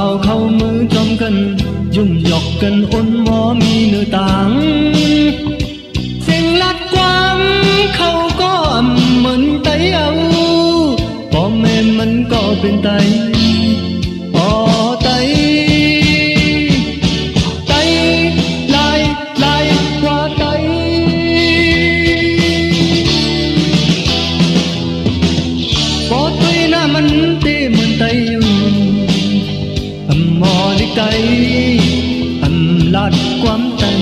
vào khâu mưa trong cân dùng giọt cân ôn mó mi nửa tảng xinh lát quang khâu có ẩm mình tay âu có mềm mình có bên tay có tay tay lại lại qua tay có tôi na mình tê mình tay mò đi tay lát quắm tay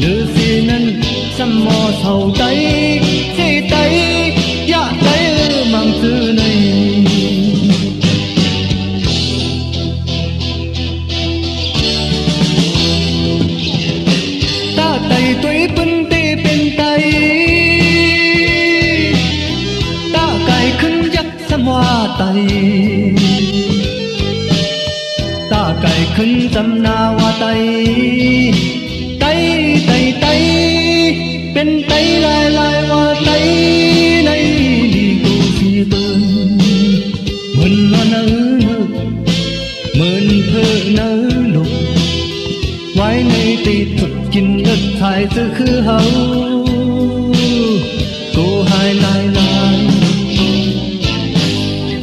nữ xin anh xăm mò sầu tay thế tay dạ tay mang thứ này ta tay tuổi bên tê bên tay ta cài khấn dắt xăm hoa tay ta cài khấn xăm na hoa tay tay tay tay bên tay lại lại hoa tay này đi cô phi tên mình lo nỡ mình thơ nỡ lục quái này tì thực kinh đất thái tư khứ hậu cô hai lại lại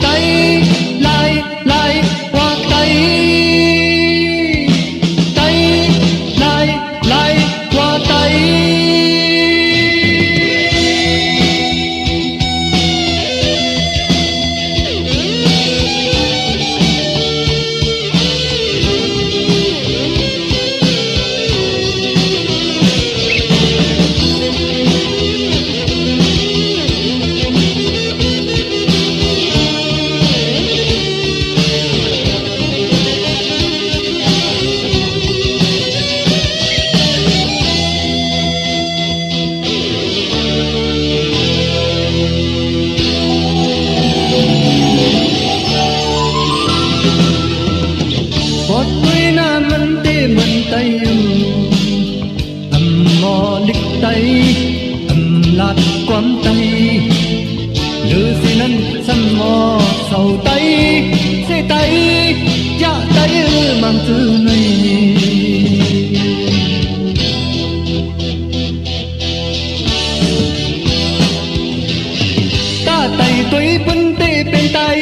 tay lại lại hoa tay tay lại lại hoa tay tay mò đích tay lát quắm tay nữ xin anh xăm mò sầu tay xe tay dạ tay mang thứ này ta tay tuổi bên tê bên tay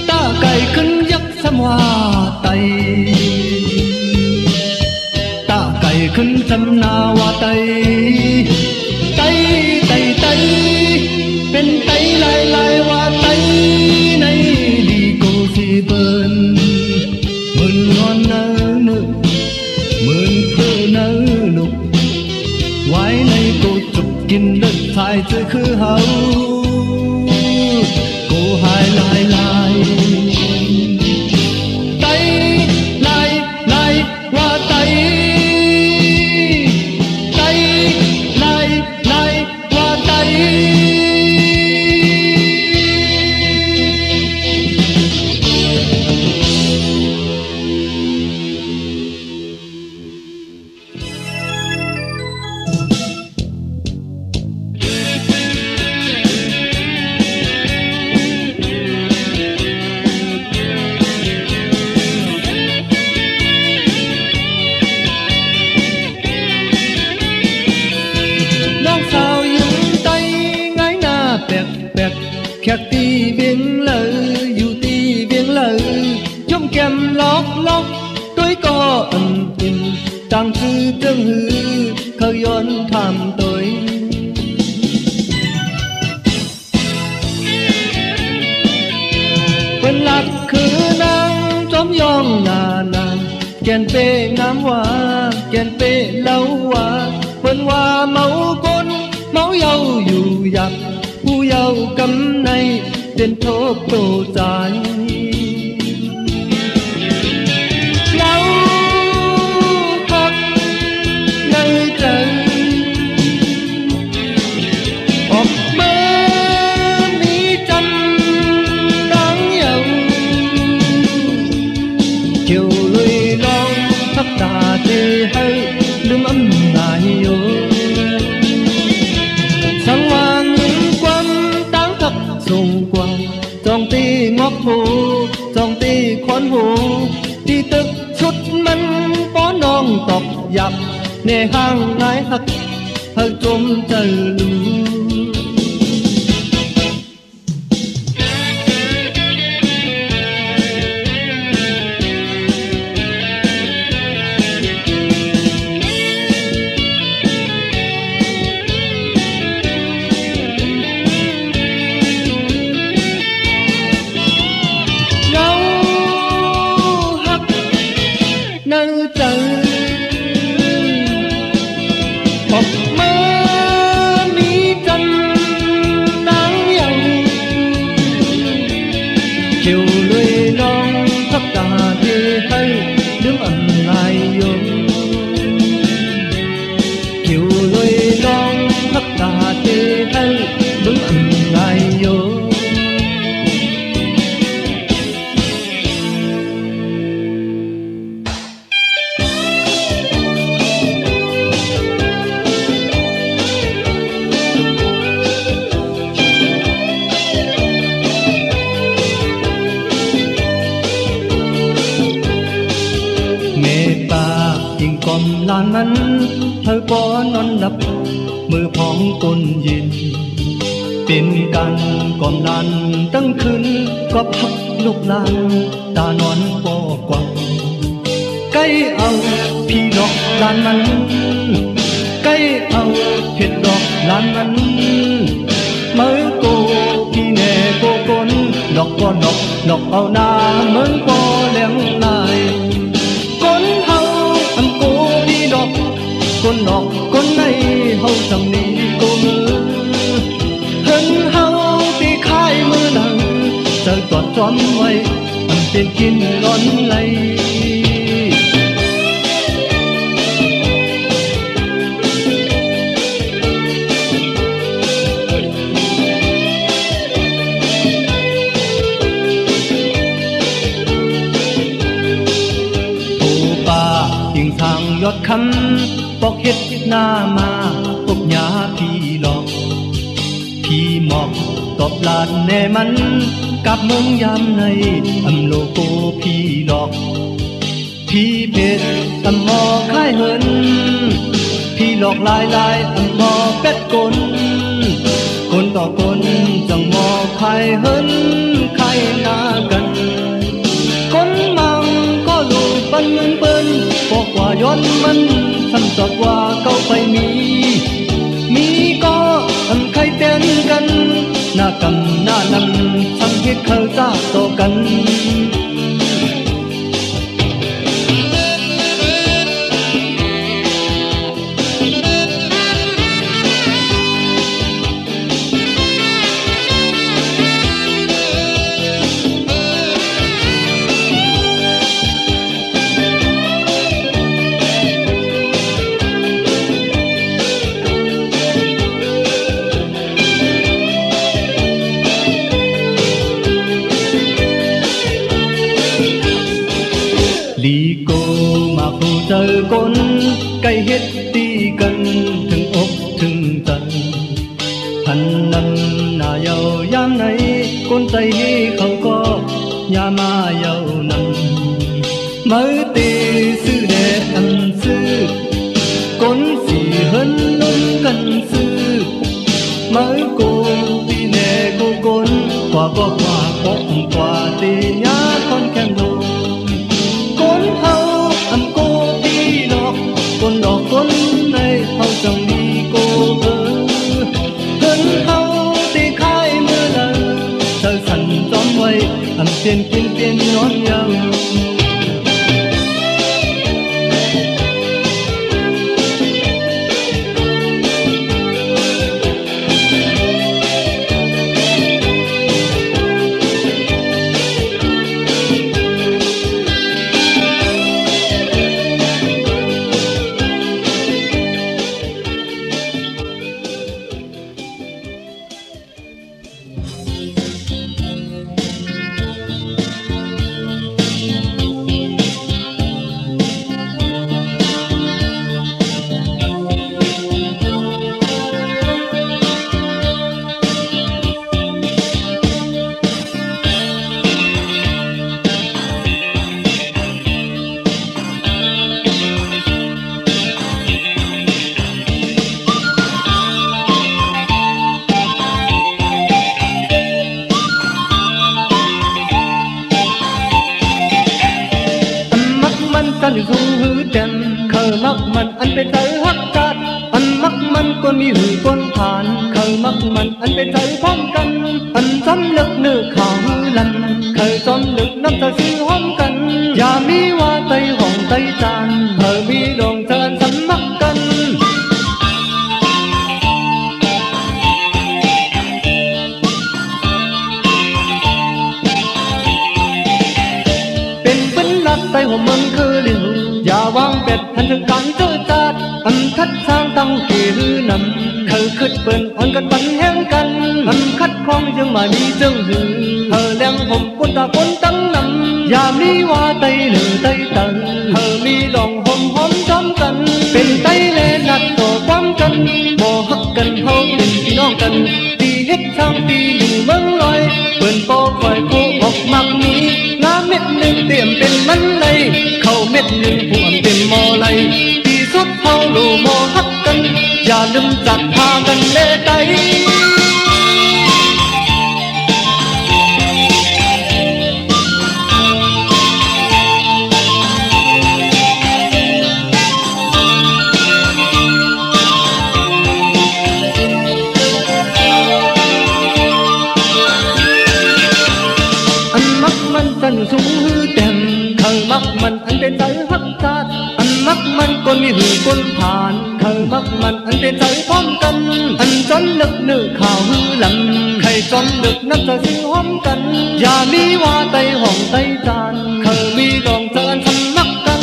ta cài khấn dắt xăm hoa tay ta cài khấn xăm na hoa tay tay tay tay bên tay lại lại hoa tay này đi cô si bên mình ngon nỡ nỡ mình thơ nỡ lục quái này cô chụp kinh đất thái chơi khứ hậu cô hai lại lại khạc ti biến lỡ dù ti biến lỡ trong kem lót lót tôi có ẩn tình tăng thư tương hư khơi yon tham tôi quên lạc khứ nang chóm yong nà nà kèn pê ngắm hoa kèn pê lâu hoa quên hoa máu côn máu dâu dù dập u dâu cấm này trên thốt đồ dài lâu khắc nơi trời ọc mơ mi trăm đáng yêu chiều lùi lon thấp tà tê hơi lưng ấm lại yêu sáng hoàng những quân táng thập xung quanh trong tim อกหูจองตีควันหูที่ตึกชุดมันป้อนน้องตอกยับในห้างนายหักเฮาจมใจลืมนั่งใจออกมามีจันนางยังเกี่ยวเลยน้องพักตาที่ให้ดึงอันลายยงเกี่ยวเลยน้องพักตาที่ให้ดึงอันลายยงยิ่งกลมลานนั้นเธอก็นอนหลับมือพองก้นเย็นเป็นกันกลมลานตั้งคืนก็พักลุกลานตานอนปอกวังใกล้เอาพี่ดอกลานนั้นใกล้เอาเห็ดดอกลานนั้นเมื่อโกพี่แน่โกกนดอกก็ดอกเอาหน้าเหมือนก็แหลมลายคนเฮาอันโกดีดอกคนดอกคนในเฮาจำนี้โกมือเห็นเฮาตีค่ายมือหนังเจอตอดจอมไว้มันเป็นกินร้อนไหลยิ่งทางยอดคำปอกเฮ็ดหน้ามาพบยาพี่หลอกพี่หมอกตอบลานแน่มันกับเมืองยามในอำโลโกพี่หลอกพี่เพชรอำมอค่ายเหินพี่หลอกลายอำมอเป็ดกลคนต่อคนจังมอค่ายเหินค่ายหน้ากันคนมังก็ลูกปันเงินเปิ้นบอกว่าย้อนมันทำตอบว่าเก่าไปมีก็ทำใครเต้นกันหน้ากำหน้านั้นทำให้เขาจ้าโตกันลีโกมาคู่เจอคนใกล้เฮ็ดตีกันถึงอกถึงใจพันนั้นหน้าเยาวยามไหนคนใจให้เขาก็อย่ามาเยานั้นเมื่อตีซื้อแดดอันซื้อคนสีเหินล้มกันซื้อเมื่อโกพี่แน่โกกนกว่าก็กว่าปกกว่าตีญาคนแก้มโดคนเฮาอันโกพี่ดอกคนดอกคนในเฮาจังมีโกเพิ่นเฮาตีค่ายเมื่อนั้นเธอสั่นจอมไว้อันเปลี่ยนกินเปลี่ยนนอนยาว มันอันเป็นใจฮักจัดอันมักมันก็มีหือก้นผ่านเคยมักมันอันเป็นใจพร้อมกันอันซ้ำลึกเนื้อข่าวหือลันเคยซ้ำลึกน้ำตาซื้อห้อมกันอย่ามีว่าไตห้องไตจานเคยมีดองเชิญสำมักกันใต้หัวเมืองคือลิวอย่าวางเป็ดทันถึงการเจอจาดอันคัดสร้างตั้งกี่รื้อนำเคยขึ้นเปิ้นอ่อนกันปันแห้งกันอันคัดคล้องยังมามีเจ้าหือเธอเลี้ยงผมคนตาคนตั้งนำอย่ามีว่าไตเหลือไตตังเธอมีดองหอมหอมจำกันเป็นไตแลนัดต่อความกันบ่ฮักกันเฮาเป็นพี่น้องกันตีเฮ็ดช่างตีอยู่เมืองลอยเปิ้นโปคอยโคออกมักมีน้ำเม็ดหนึ่งเตรียมเป็นมันเลยเข้าเม็ดหนึ่งพวงเป็นมอไหลที่สุดเฮาโลโมฮักกันอย่าลืมจัดพากันเลไตสันสูงหือแจ่มเคยมักมันอันเป็นใจฮักชาติอันมักมันคนมีหือคนผ่านเคยมักมันอันเป็นใจพร้อมกันอันจนลึกเนื้อข่าวหือลำใครจนลึกน้ำจะซื้อห้อมกันอย่ามีว่าไตห้องไตจานเคยมีดองเจริญสำนักกัน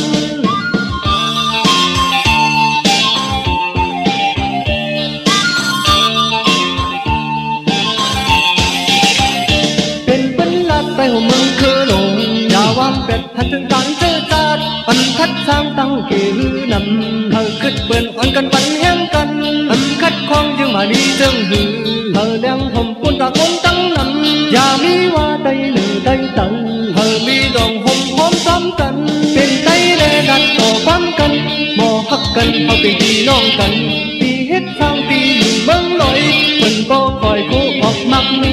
ใต้หัวเมืองคือหลงอย่าวางเป็ดทันถึงการเจอจาดอันคัดสร้างตั้งกี่รื้อนำเธอขึ้นเปิ้นอ่อนกันปันแห้งกันอันคัดคล้องยังมาดีเจ้าหือเธอเลี้ยงผมคนตาคนตั้งนำอย่ามีว่าไตเหลือไตตังเธอมีดองหอมหอมซ้ำกันเป็นไตแลนัดต่อความกันบ่ฮักกันเขาเป็นพี่น้องกันตีเฮ็ดสร้างตีอยู่เมืองลอยเปิ้นบ่คอยคู่ออกมักมี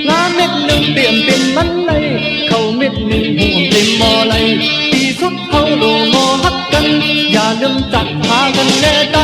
งานเม็ดหนึ่งเตรียมเป็นมันเลยเข้าเม็ดหนึ่งห่วงเต็มมอไหลที่สุดเขาโลโมฮักกันอย่าลืมจัดพากันแน่ใจ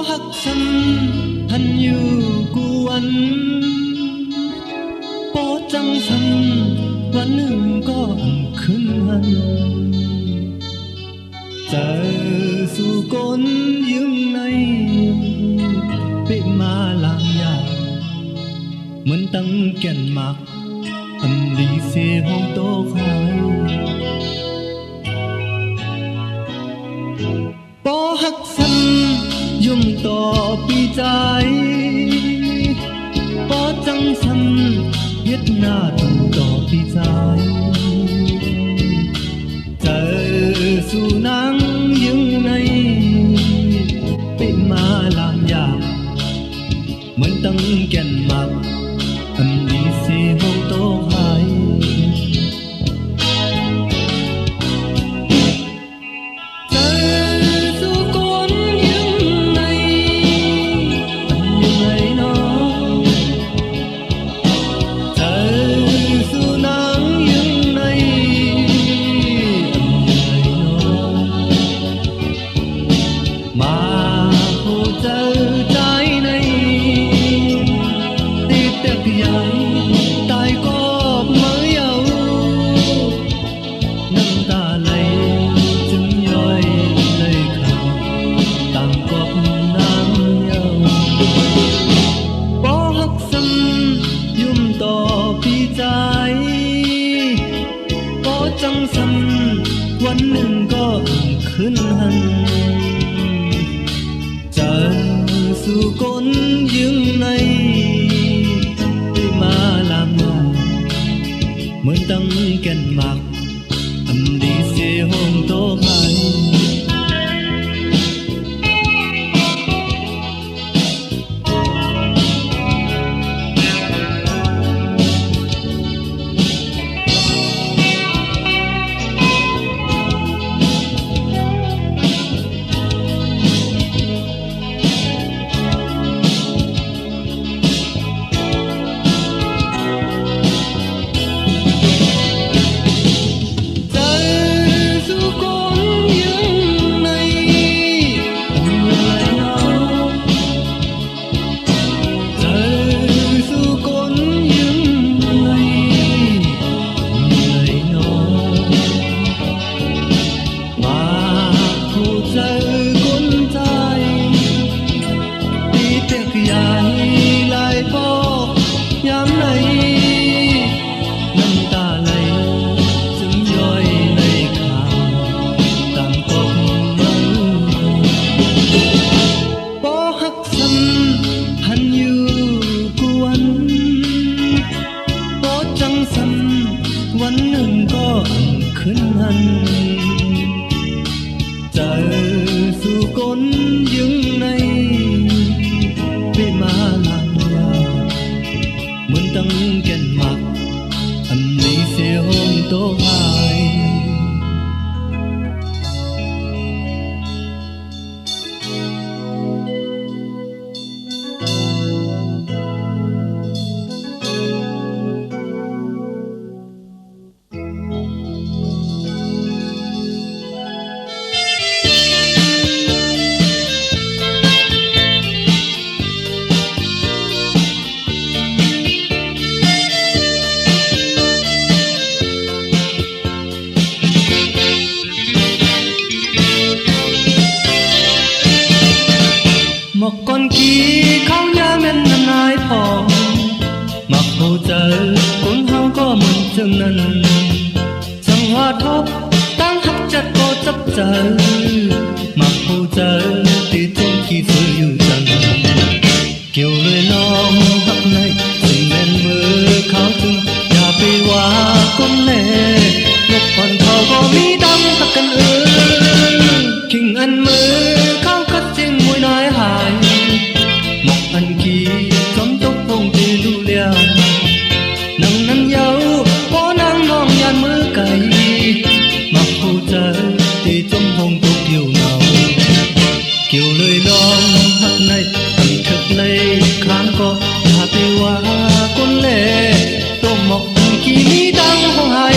ฮักฉันทันอยู่กูวันโปจังสันวันหนึ่งก็ขึ้นหันเจอสู่ก้นยืมในเป็นมาลางยาเหมือนตั้งแก่นมักอันลีเสห้องโตคอยโปฮักฉันยุ่มต่อปีใจปอจังสันเฮ็ดหน้าต้องต่อปีใจเจอสู่นางยังในเป็นมาลามยาเหมือนตั้งแก่นมักอันดีเสียห้องโตหาย วันหนึ่งก็ขึ้นหันจะสู่ก้นยึงในได้มาลามนองเหมือนตั้งแก่นหมากทำดีเสียห้องโตไห้วันหนึ่งก็ขึ้นหันจะสู่ก้นยึงในได้มาลางยาเหมือนตั้งแก่นหมากอันนี้เสียห้องโตหายหมอกก้อนขี้เขาย่าแม่นน้ำนายพอมักผู้เจอคนเฮาก็เหมือนจังนั้นจังหวะทบตั้งหักจัดก็จับเจอมักผู้เจอที่จงขี้ซื้ออยู่จังเกี่ยวเลยน้องหักในสิ่งแม่นมือเขาจึงอย่าไปว่าคนแน่นกผ่อนเขาก็มีดังหักกันคิงอันมือเขาคัดจริงมวยน้อยหายหมอกอันขี้จอมตกพงที่ดูเลียนังนั้นเยาพอนางน้องยานมือไก่มักผู้เจอที่จมพงตกเกี่ยวเงาเกี่ยวเลยลองหักในอันทึกเลยข้างก็อย่าไปว่าคนเล่ตัวหมอกอันขี้มีดังห้องหาย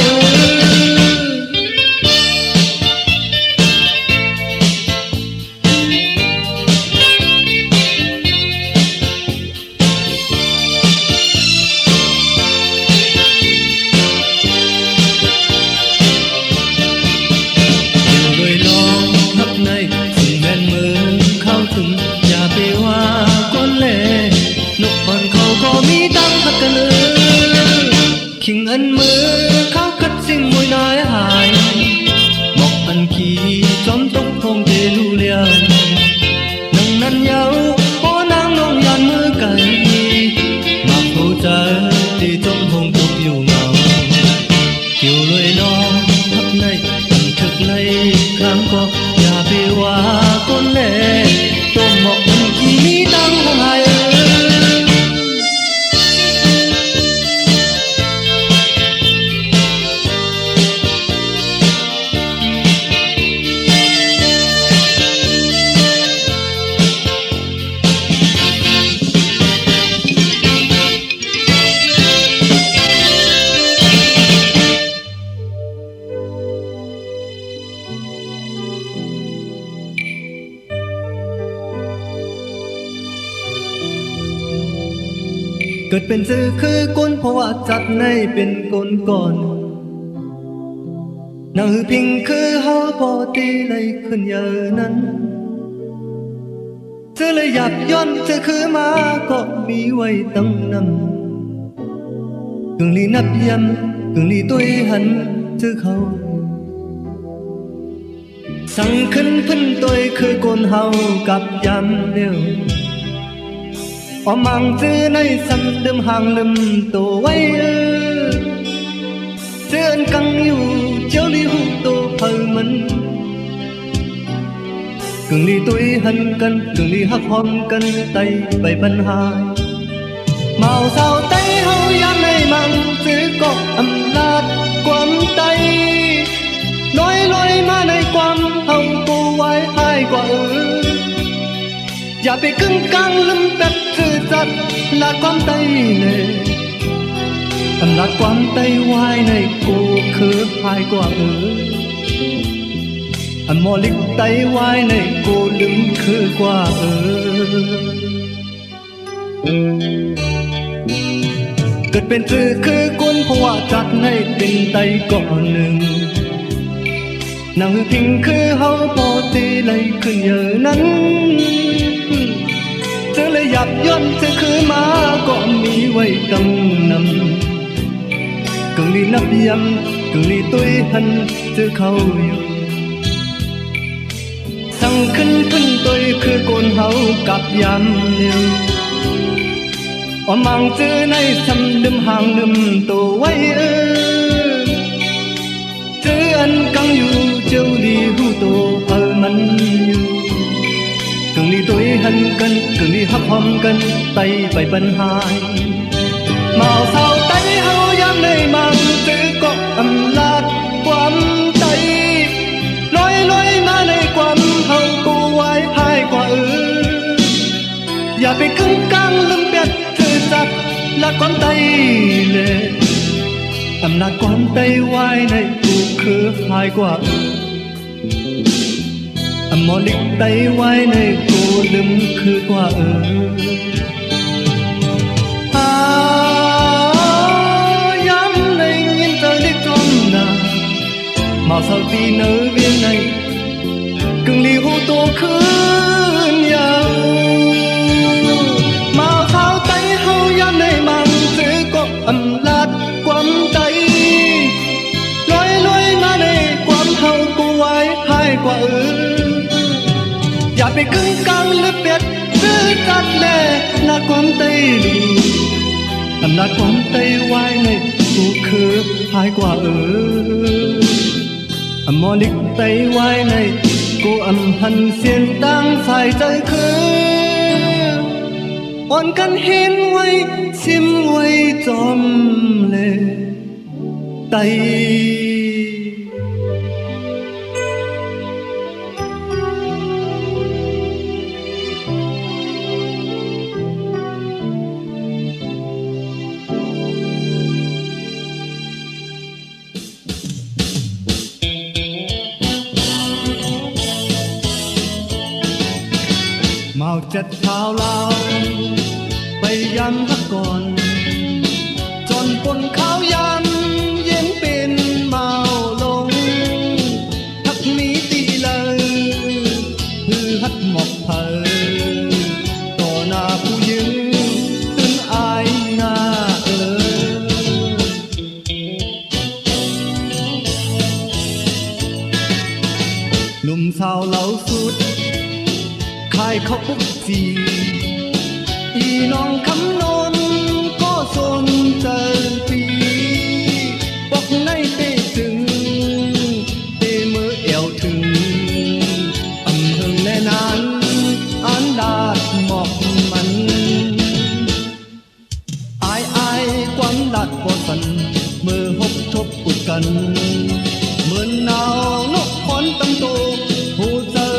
อย่าไปว่าคนเล่นกผ่อนเขาก็มีดังหักกันคิงอันมือเขาคัดสิ่งมวยน้อยหายหมอกอันขี้จอมตกพงเทลูเลียนังนั้นเยาพอนางน้องยานมือไก่มักผู้ใจที่จมพงตกอยู่เงาเกี่ยวเลยน้องหักในอันทึกเลยครั้งก็อย่าไปว่าคนเล่ตัวหมอกอันขี้มีดังห้องหายเกิดเป็นสื่อคือก้นเพราะว่าจัดในเป็นก้นก่อนนางหือพิงคือเฮาพอตีเลยขึ้นเยอะนั้นเธอเลยอยากย้อนเธอคือมาก็มีไว้ตั้งนำกึ่งลีนับยำกึ่งลีตุยหันเธอเขา สั่งขึ้นพึ่นตัวคือกนเฮากับยำเดียวอมังจื้อในสันเดิมห่างลืมตัวไว้เจือนกังอยู่เจ้าลิหูตัวเพอมันกึ่งลีตุยหันกันกึ่งลีหักหอมกันไตไปปัญหาเมาเศร้าไตเฮายามในมังจื้อก็อำนาจความไตลอยมาในความเฮาตัวไว้ให้กว่าอย่าไปกึ่งกลางลืมเป็ดซื่อสัตย์ลาดความไตเลยอำนาจความไตไว้ในกูคือให้กว่าอันมอลิกไตไว้ในกูลืมคือกว่าเกิดเป็นซื่อคือคนเพราะว่าจัดในเป็นไตก่อนหนึ่งนางพิงคือเฮาพอตีเลยขึ้นเยอะนั้นเธอเลยหยับย่นเธอคือมาก็มีไว้กำนำกึ่งลีนับยำกึ่งลีตุยหันเธอเข้าอยู่สั่งขึ้นพึ่นตุยคือโกนเฮากับยำเดียวอมังเจอในทำลืมห่างลืมตัวไว้เจออันกังอยู่เจ้าลีหูโตเพอมันอยู่กึ่งลีตัวหันกันกึ่งลีหักหอมกันไตไปปัญหาเมาเศร้าไตเฮายามในมังเจอก็อำลาดความไตลอยมาในความเฮากูไว้ให้กว่าอย่าไปกึ่งกลางลืมเป็ดถือจัดละความไตเลยอำนาจความไตไว้ในกูคือหายกว่าอมอลิกไตไว้ในกูลืมคือกว่าย้ำในยินเธอลิกตรงนามาเศร้าตีเนื้อเวียนในกึ่งลีหูตัวคืนยาวมาเศร้าไตเฮาย้ำในมังซื้อก็อำลาดความไตลอยมาในความเฮากูไว้ให้กว่าอย่าไปกึ่งกลางหรือเปียดซื้อจัดแลนาความไตลูอำนาจความไตไว้ในกูคือให้กว่าอมอลิกไตไว้ในกูอำหันเสียนตั้งสายใจคืออ่อนกันเห็นไว้ชิมไว้จอมเลยไตเมาจัดชาวลาวไปยำพักก่อนจนปนข้าวยำเย็นเป็นเมาลงทักมีตีเลยคือฮัดหมอกเพอต่อหน้าผู้ยืนตื่นอายหน้าหนุ่มสาวเหล่าสุดขายข้าวปุกจีอีน้องคำนนก็สนใจปีบอกในเตะถึงเตะมือเอวถึงอำเภอแน่นานอันดาดหมอกมันอายความดัดปอสันมือหกทบอุดกันเหมือนหนาวนกคอนตำโตหูเจอ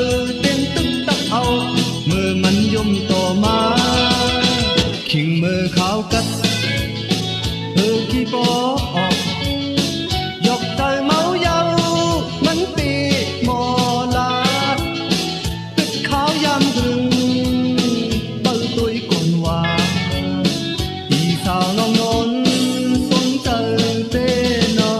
มือมันยมต่อมาขิงมือขาวกัดขี้ปอออกยกใจเมาเยามันปีหมอลาดตึกขาวยำถึงเปิดตุยก่อนว่าอีสาวน้องนนสนเจอเต้นอ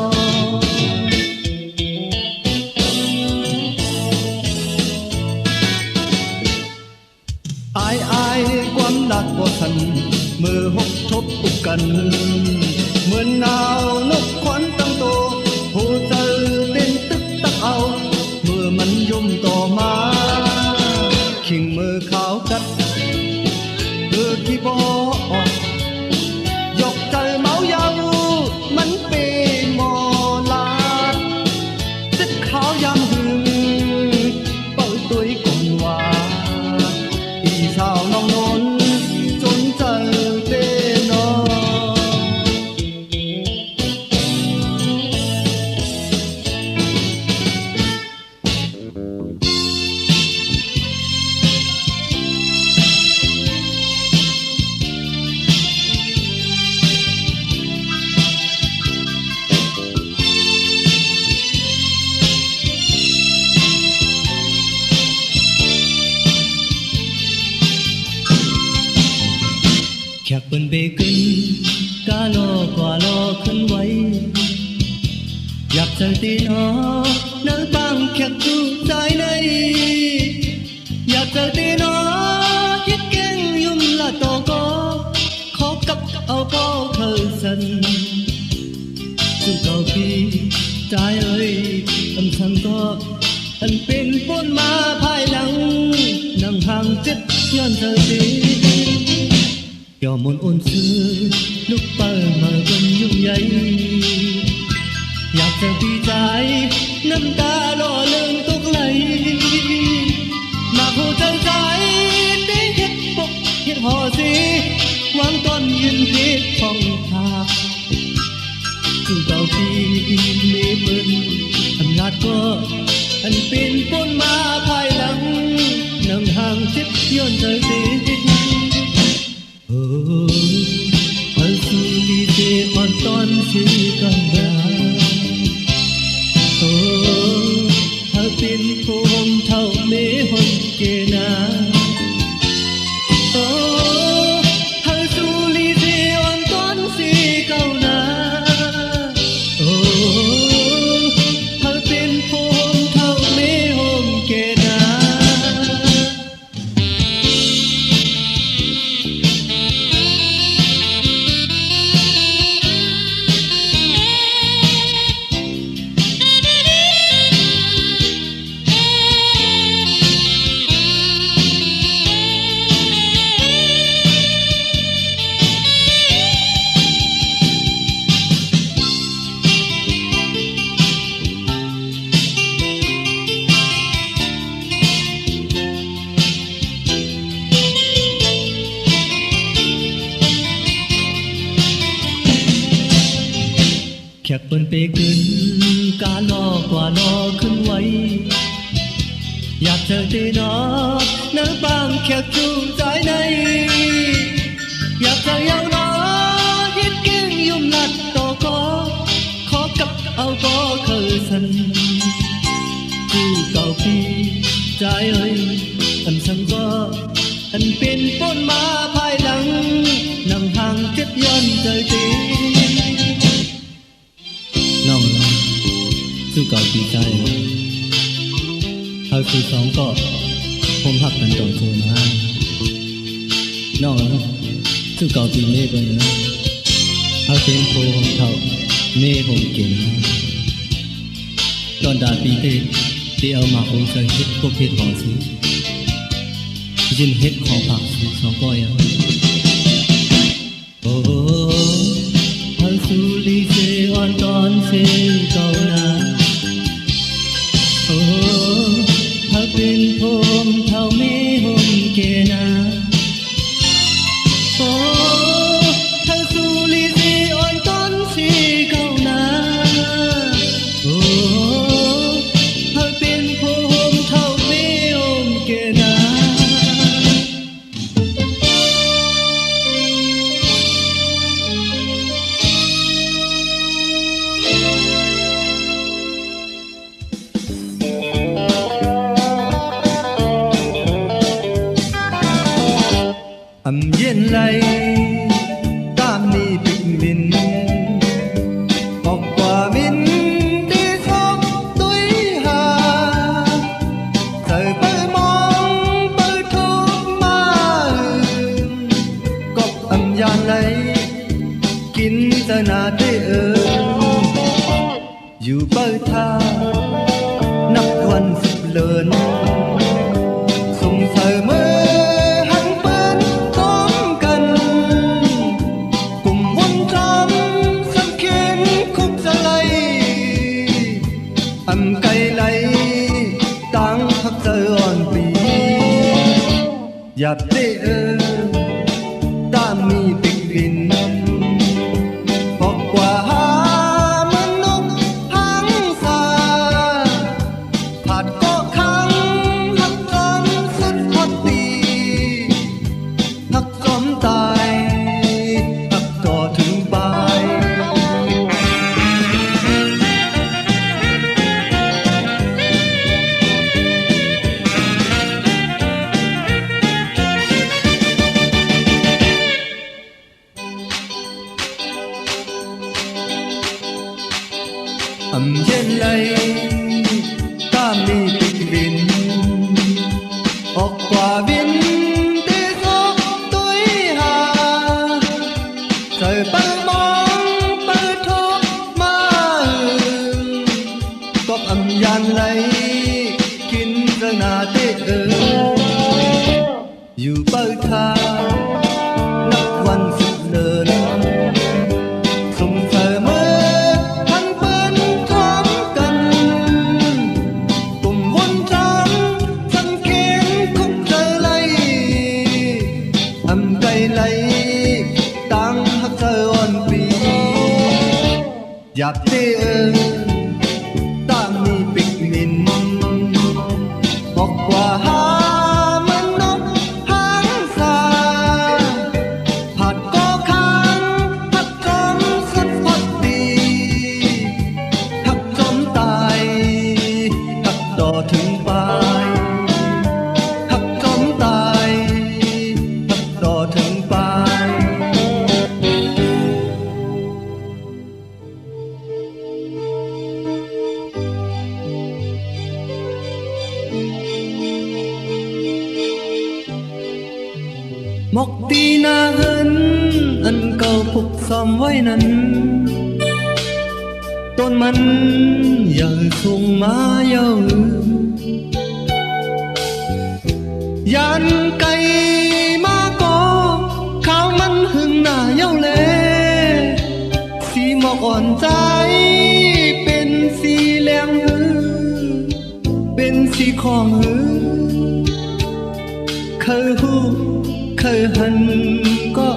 ขึ้นกาลอกว่าลอขึ้นไว้อยากจะตีนอนั่งบังแค่ตู้ใจในอยากจะตีนอคิดเก่งยุ่มละโตก็ขอกับเอาพ่อเคยสันสุดเก่าพี่ใจเอ้ยคำสั่งก็อันเป็นปนมาภายหลังนั่งห่างเจ็ดย้อนเธอดียอมมนอ่อนซื้อลุกเปิดมาบนยุ่งใหญ่อยากจะดีใจน้ำตาหล่อเลื่องตกไหลมาหัวใจใจได้เห็ดปกเห็ดห่อสีวางต้นยืนเพชรของทากจู่เก่าพี่มีปืนอำนาจก็อันเป็นปนมาภายหลังนั่งห่างจิบย้อนใจดีเธอสู้ดีเสียอ่อนตอนชื่อกันดาเธอเป็นผู้ห่มเท่าเมห่มเกนาเธอสู้ดีเสียอ่อนตอนสีเก่านาเธอเป็นผู้ห่มเท่าเมห่มเกนาแค่เปิ้นไปขึ้นกาลอกว่าลอขึ้นไว้อยากเจอตีนอน้ำบางแค่จูงใจในอยากเจอยาวนอยิดเก่งยุ่มนัดต่อก็ขอกับเอาก็เคยสันจู่เก่าพี่ใจเอ้ยอันสั่งก็อันเป็นปนมาภายหลังนั่งห่างเจ็บย้อนใจตีน้องสู้เก่าดีใจเอาคือสองก็ผมพักกันต่อโซนะน้องสู้เก่าปีเม่ไปเนอะเอาเป็นโพของเท่าเม่ผมเก่งตอนดาปีเต้ที่เอามาคงใส่เฮ็ดพวกเฮ็ดหอซื้อยินเฮ็ดของผักสู้สองก้อยโอ้สู้ลีเซอ่อนตอนเซเก่านาโอ้ถ้าเป็นผมเท่าเมห่มเกนาโอ้ถ้าสู้ลีเซอ่อนตอนเซเก่านาโอ้ถ้าเป็นผมเท่าเมห่มเกนาเย็นไหลตามนี้ปิดมินออกกว่ามินที่สองตุยหาใส่ไปมองไปทุกมาก็ยานไหลกินจะนาได้อยู่เปิดทานับวันสิบเลินสงสัยเมื่อไกลไหลตั้งพักเจออ่อนปีอยากได้ตามมีติดดินบอกว่าหามนุษย์หังสาผาดก็ขังหักจนสุดพอดีหักจนตายหักต่อถึงปลาย เย็นไหลตามมีปิดวินออกกว่าวินเตะซอกตุ้ยหาใส่เปิดมองเปิดทุกมาก็ยันไหลกินเรื่องนาเตะอยู่เปิดทางนับวันสุดเดินส่งเธอเมื่อทันเป็นพร้อมกันกลุ่มวนจังสังเกตคุกเธอไหลไกลไหลตั้งหักเธออ่อนปีอยากเตะตามมีปิกมินบอกว่าหามันนกหางสาผัดก็ค้างผัดจอมสุดพอดีผักจอมตายผักต่อถึงปลายผักจอมตายผักต่อถึงปลาย มกตีนาเหินอันเก่าผูกซ้อมไว้นั้นต้นมันอย่าส่งมาเย้ายันไก่มาก็ข้าวมันหึงหน้าเย้าแลสีหมอกอ่อนใจเป็นสีแหลมหือเป็นสีของหือเคยหูเคยหันก็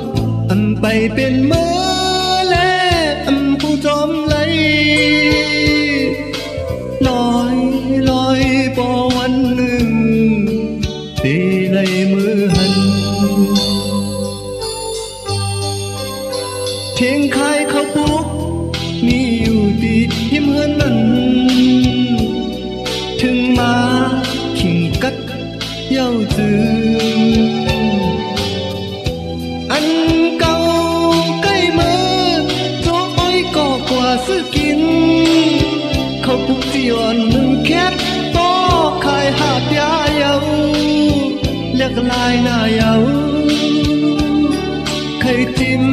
ไปเป็นเมื่อและผู้จอมไหลลอยลอยปอวันหนึ่งตีไหลมือหันเทียงคายเขาปุกมีอยู่ดีหิมเฮือนนั้นถึงมาขิงกัดเย้าจืออันเก่าใกล้มือโจ๊กอ้อยก็กว่าซื้อกินเขาปุกจีอ่อนหนึ่งแคทต่อขายหาดยาเยาเลือกลายหน้าเยาเคยจิ้ม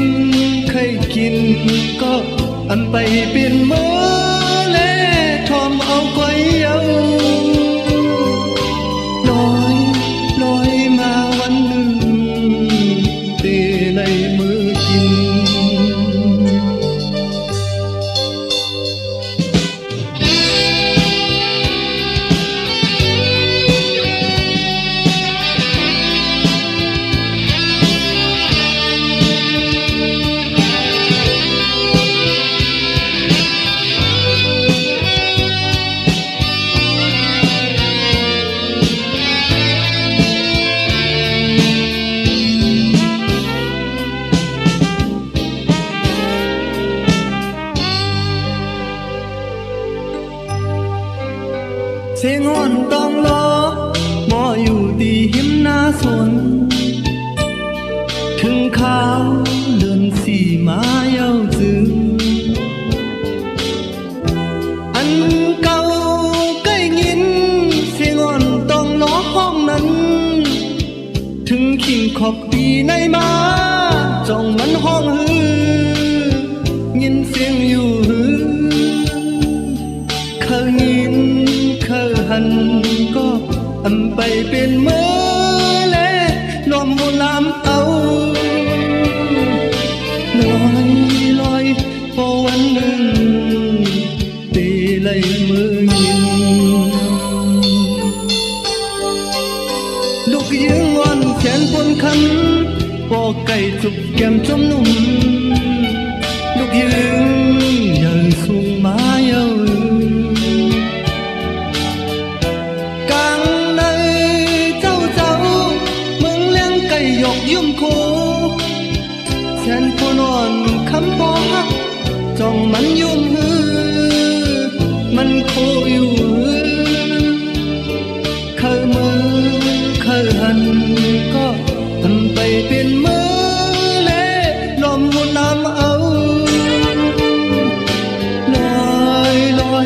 เคยกินก็ไปเป็นมือและทอมเอาไว้เยาลอยลอยมาวันหนึ่งตีในมือกินเสียงอ่อนต้องล้อมออยู่ดีหิมหน้าสวนถึงขาวเดินสีมาเย้าจึงอันเก่าใกล้ยินเสียงอ่อนต้องล้อห้องนั้นถึงขิงขอบปีในมาจ้องมันห้องฮือยินเสียงอยู่ฮือเคยยินเคยหันก็ไปเป็นเมื่อและลมโบลามเอาลอยลอยพอวันหนึ่งตีไหลมือยินลูกยืงงอนแขนปนคันปอไก่จุกแก้มจมนุ่มลูกยืงยังสูงมาเย้ากลางในเจ้าเมืองเลี้ยงไก่หยกยุ่มโคแสนพอนอนคำบอกฮักจ้องมันยุ่มฮือมันโคอยู่ฮือเคยมือเคยหันก็ไปเป็นมือและลมวนน้ำเอาลอยลอย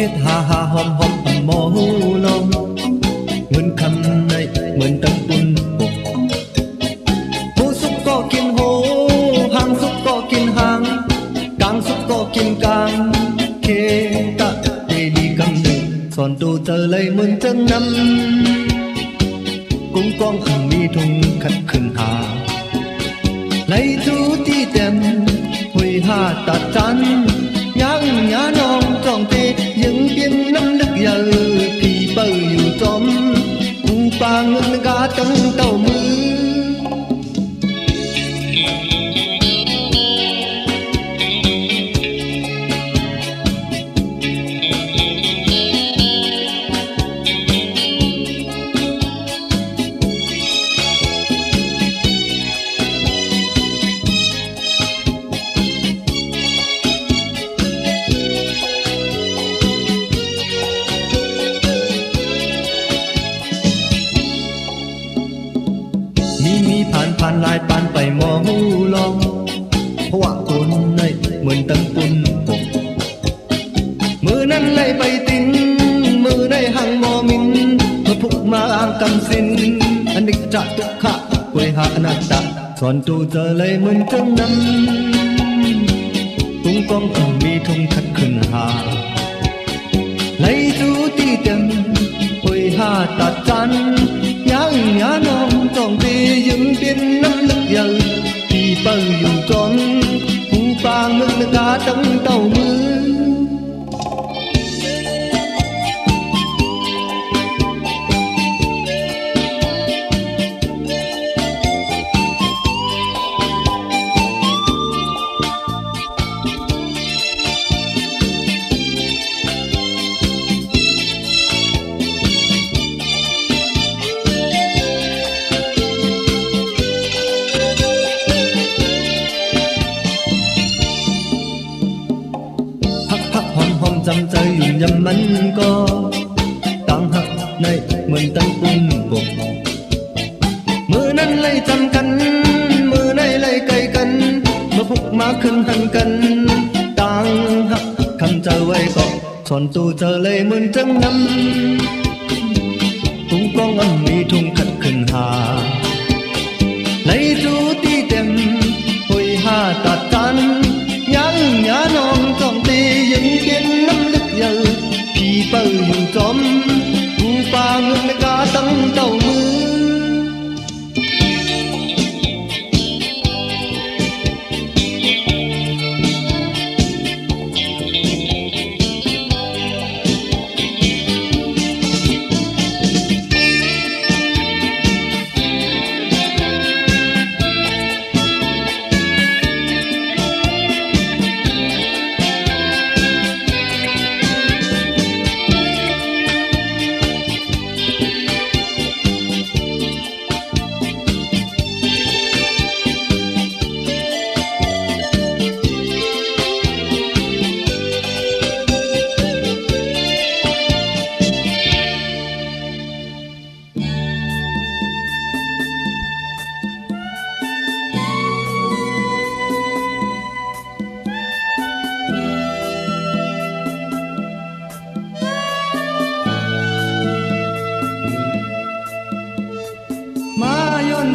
hết hà hà hòm hòm mò hú lông nguyên khăm này nguyên tâm quân bộ hú xúc có kiên hố hàng xúc có kiên hàng càng xúc có kiên càng kê ta để đi cầm nữ son tu chờ lấy muôn chân năm cũng con khẩn mi thùng khất khẩn hà lấy chú ti tem hồi hà ta chán nhang nhá non trong tê những biên năm lực giờ thì bờอยู่จอมกูปางเงินกาตั้งเต้ามือผ่านลายปานไปมอหูลองเพราะว่าคนในเหมือนตั้งปุ่นปกมือนั้นไล่ไปตินมือในห่างมอมินเมื่อพุกมาอ่างกำสินอนิจจทุกขะเวหาอนัตตะสอนตูเจอเลยเหมือนจังนั้นตุ้งกองก็มีทุ่งขัดขึ้นหาไล่จูตีเต็มเวหาตัดจันnhang nhá non trong tê những biên năm lực giờ thì bờ dùng tròn hú ba ngân cá tấm tàu mưaจำใจอยู่ยำมันก็ต่างหักในเหมือนตั้งปุ่นปกมือนั้นไล่จำกันมือในไล่ไกลกันเมื่อพวกมาขึ้นหันกันต่างหักคำเจอไว้ก็สอนตูเจอเลยเหมือนจังน้ำทุ่งกองอันมีทุ่งขัดขึ้นหาไล่จูตีเต็มหุยหาตัดกันยังหยาน้องจ้องตียังเกินน้ำลึกgiờ thì bờอยู่จอมกูปางเงินกาตั้งเต้ามือ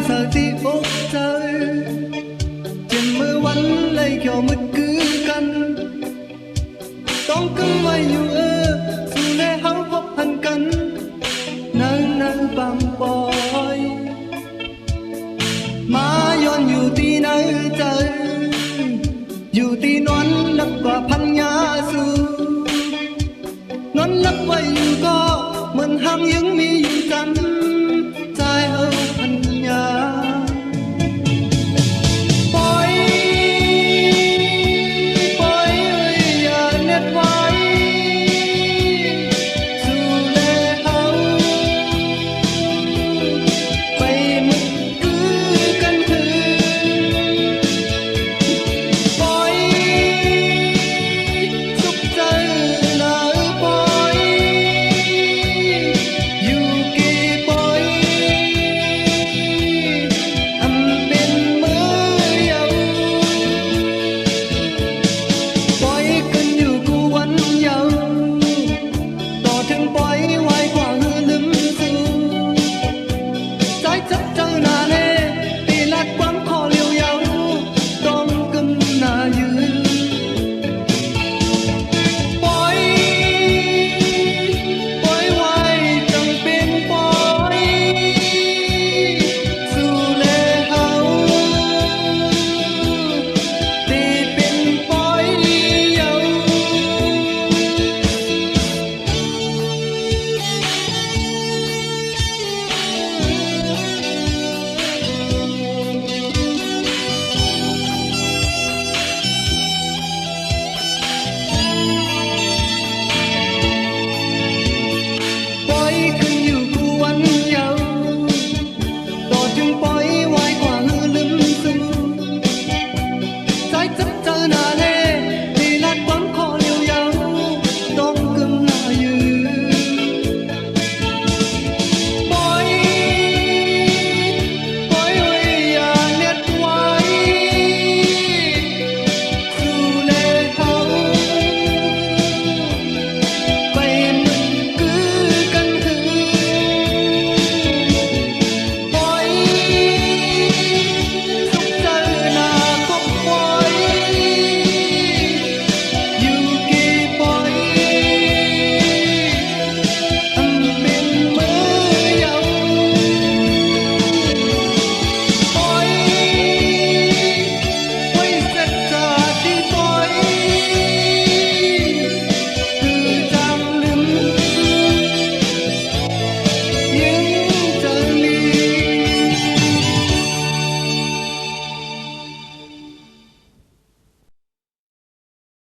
sợ tí ốc trời trên mưa vắng lấy kiểu mất cứ cănต้องcứไว้อยู่สู่ในเฮาพบหันกันนั่งบางปอยมาย้อนอยู่ที่ไหนใจอยู่ที่นอนลับกว่าพันยาสูนอนลับไว้อยู่ก็เหมือนห้ามยังมีอยู่กัน